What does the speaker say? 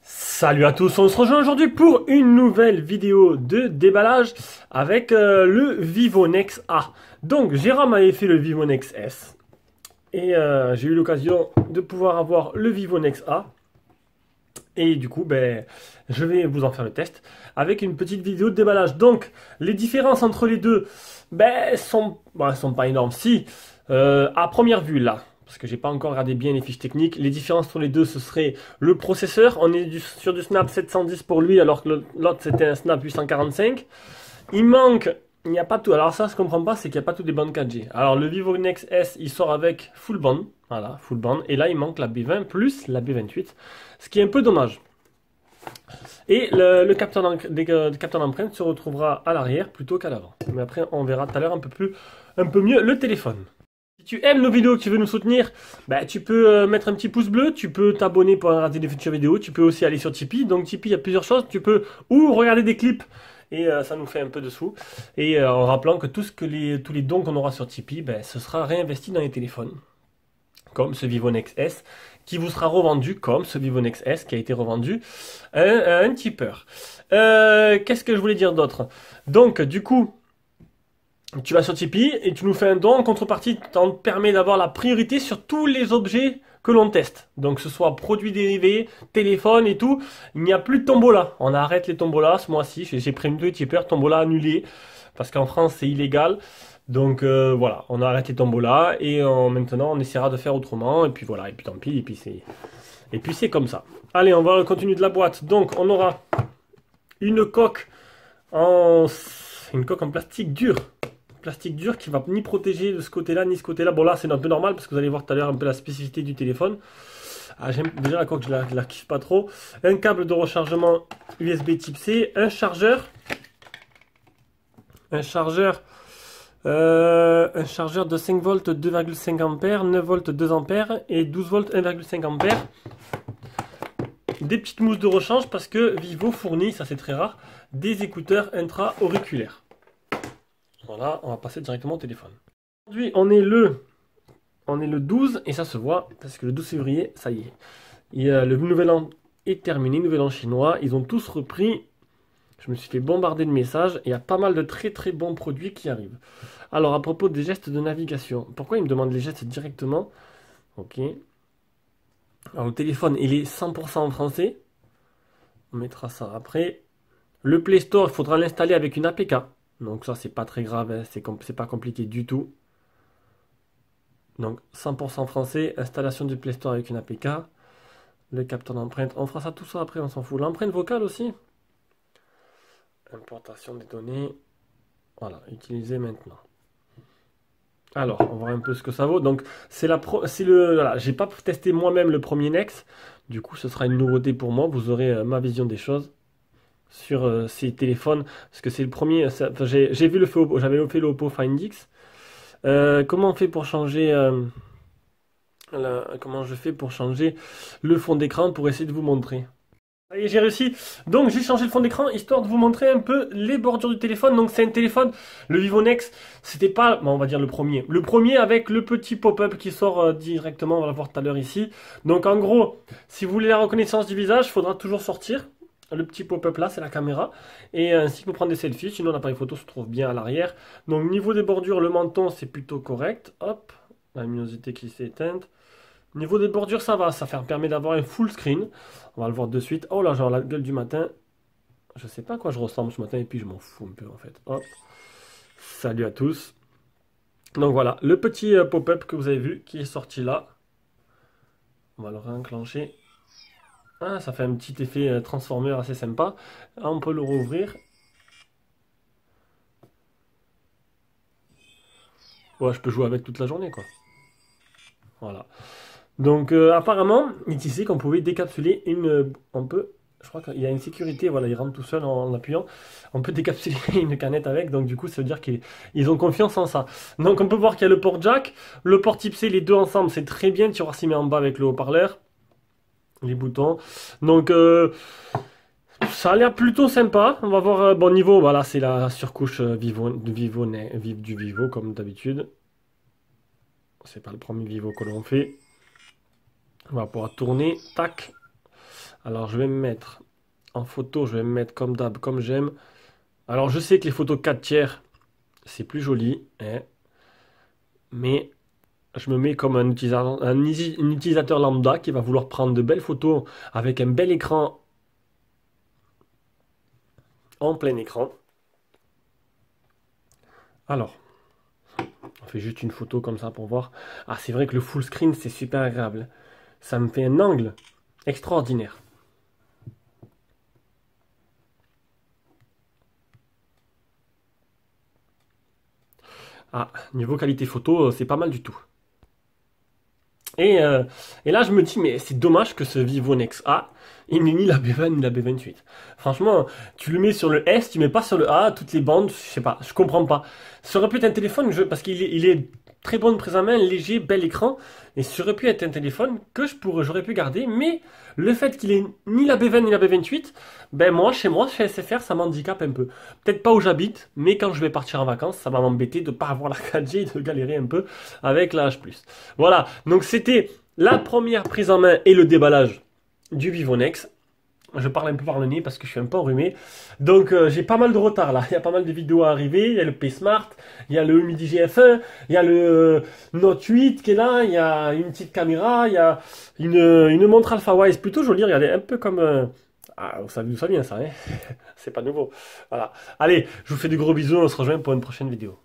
Salut à tous, on se rejoint aujourd'hui pour une nouvelle vidéo de déballage avec le Vivonex A. Donc Jérôme avait fait le Vivonex S et j'ai eu l'occasion de pouvoir avoir le Vivonex A. Et du coup, je vais vous en faire le test avec une petite vidéo de déballage. Donc les différences entre les deux sont pas énormes. Si, à première vue là, parce que j'ai pas encore regardé bien les fiches techniques. Les différences entre les deux, ce serait le processeur. On est sur du Snap 710 pour lui, alors que l'autre c'était un Snap 845. Il n'y a pas tout. Alors ça, je comprends pas, c'est qu'il n'y a pas tout des bandes 4G. Alors le Vivonex S, il sort avec full band, voilà, full band. Et là, il manque la B20 plus la B28, ce qui est un peu dommage. Et le capteur d'empreinte se retrouvera à l'arrière plutôt qu'à l'avant. Mais après, on verra tout à l'heure un peu mieux le téléphone. Si tu aimes nos vidéos, que tu veux nous soutenir, tu peux mettre un petit pouce bleu, tu peux t'abonner pour rater des futures vidéos, tu peux aussi aller sur Tipeee. Donc Tipeee, il y a plusieurs choses, tu peux ou regarder des clips et ça nous fait un peu de sous. Et en rappelant que tous les dons qu'on aura sur Tipeee, ce sera réinvesti dans les téléphones. Comme ce Vivonex S qui vous sera revendu, comme ce Vivonex S qui a été revendu à un tipeur. Qu'est-ce que je voulais dire d'autre? Donc du coup, tu vas sur Tipeee et tu nous fais un don. En contrepartie, ça te permet d'avoir la priorité sur tous les objets que l'on teste. Donc, que ce soit produits dérivés, téléphone et tout. Il n'y a plus de tombola. On arrête les tombolas ce mois-ci. J'ai prévenu les tipeurs, tombola annulé. Parce qu'en France, c'est illégal. Donc, voilà, on arrête les tombolas. Et maintenant, on essaiera de faire autrement. Et puis voilà, et puis tant pis. Et puis c'est comme ça. Allez, on va continuer de la boîte. Donc, on aura une coque en plastique dur. Plastique dur qui va ni protéger de ce côté-là ni ce côté-là. Bon là c'est un peu normal parce que vous allez voir tout à l'heure un peu la spécificité du téléphone. J'aime déjà la coque, je la kiffe pas trop. Un câble de rechargement USB type C, un chargeur de 5 volts 2,5 ampères, 9 volts 2 ampères et 12 volts 1,5 ampères. Des petites mousses de rechange parce que Vivo fournit, ça c'est très rare, des écouteurs intra-auriculaires. Voilà, on va passer directement au téléphone. Aujourd'hui, on est le 12 et ça se voit parce que le 12 février, ça y est. Le nouvel an est terminé, nouvel an chinois. Ils ont tous repris. Je me suis fait bombarder de messages et il y a pas mal de très très bons produits qui arrivent. Alors, à propos des gestes de navigation, pourquoi ils me demandent les gestes directement? Ok. Alors, le téléphone, il est 100% en français. On mettra ça après. Le Play Store, il faudra l'installer avec une APK. Donc ça c'est pas très grave, hein, c'est pas compliqué du tout. Donc 100% français, installation du Play Store avec une APK. Le capteur d'empreinte, on fera ça tout ça après, on s'en fout. L'empreinte vocale aussi. Importation des données. Voilà, utiliser maintenant. Alors, on va voir un peu ce que ça vaut. Donc voilà, j'ai pas testé moi-même le premier Nex. Du coup, ce sera une nouveauté pour moi. Vous aurez ma vision des choses sur ces téléphones, parce que c'est le premier. J'ai vu j'avais fait le Oppo Find X. Comment on fait pour changer comment je fais pour changer le fond d'écran pour essayer de vous montrer? Ça y est, j'ai réussi. Donc j'ai changé le fond d'écran histoire de vous montrer un peu les bordures du téléphone. Donc c'est un téléphone, le Vivonex, c'était pas, on va dire le premier. Le premier avec le petit pop-up qui sort directement, on va le voir tout à l'heure ici. Donc en gros, si vous voulez la reconnaissance du visage, il faudra toujours sortir. Le petit pop-up là, c'est la caméra. Et ainsi que pour prendre des selfies, sinon l'appareil photo se trouve bien à l'arrière. Donc niveau des bordures, le menton c'est plutôt correct. Hop, la luminosité qui s'est éteinte. Niveau des bordures, ça va, ça permet d'avoir un full screen. On va le voir de suite. Oh là, genre la gueule du matin. Je sais pas à quoi je ressemble ce matin et puis je m'en fous un peu en fait. Hop. Salut à tous. Donc voilà, le petit pop-up que vous avez vu qui est sorti là. On va le réenclencher. Ah, ça fait un petit effet transformer assez sympa. Ah, on peut le rouvrir. Ouais, je peux jouer avec toute la journée, quoi. Voilà. Donc, apparemment, il disait qu'on pouvait décapsuler je crois qu'il y a une sécurité, voilà, il rentre tout seul en appuyant. On peut décapsuler une canette avec, donc du coup, ça veut dire qu'ils ont confiance en ça. Donc, on peut voir qu'il y a le port jack, le port type C, les deux ensemble, c'est très bien. Tu vois s'il met en bas avec le haut-parleur. Les boutons. Donc, Ça a l'air plutôt sympa. On va voir, bon niveau, voilà, c'est la surcouche du Vivo comme d'habitude. C'est pas le premier Vivo que l'on fait. On va pouvoir tourner, tac. Alors je vais me mettre en photo, je vais me mettre comme d'hab, comme j'aime. Alors je sais que les photos 4 tiers, c'est plus joli, hein, mais je me mets comme un utilisateur lambda qui va vouloir prendre de belles photos avec un bel écran en plein écran. Alors, on fait juste une photo comme ça pour voir. Ah, c'est vrai que le full screen, c'est super agréable. Ça me fait un angle extraordinaire. Ah, niveau qualité photo, c'est pas mal du tout. Et là, je me dis, mais c'est dommage que ce Vivo Nex A, il n'est ni la B20 ni la B28. Franchement, tu le mets sur le S, tu mets pas sur le A, toutes les bandes, je sais pas, je comprends pas. Ça aurait pu être un téléphone, parce qu'il est très bonne prise en main, léger, bel écran, et ça aurait pu être un téléphone que j'aurais pu garder, mais le fait qu'il ait ni la B20 ni la B28, ben moi, chez SFR, ça m'handicape un peu. Peut-être pas où j'habite, mais quand je vais partir en vacances, ça va m'embêter de pas avoir la 4G et de galérer un peu avec la H+. Voilà, donc c'était la première prise en main et le déballage du Vivo Nex. Je parle un peu par le nez parce que je suis un peu enrhumé. Donc j'ai pas mal de retard là. Il y a pas mal de vidéos à arriver. Il y a le P-Smart, il y a le Midi GF1, il y a le Note 8 qui est là, il y a une petite caméra, il y a une montre AlphaWise plutôt jolie. Regardez, un peu comme... Ah, vous savez d'où ça vient ça, hein. C'est pas nouveau. Voilà. Allez, je vous fais de gros bisous. On se rejoint pour une prochaine vidéo.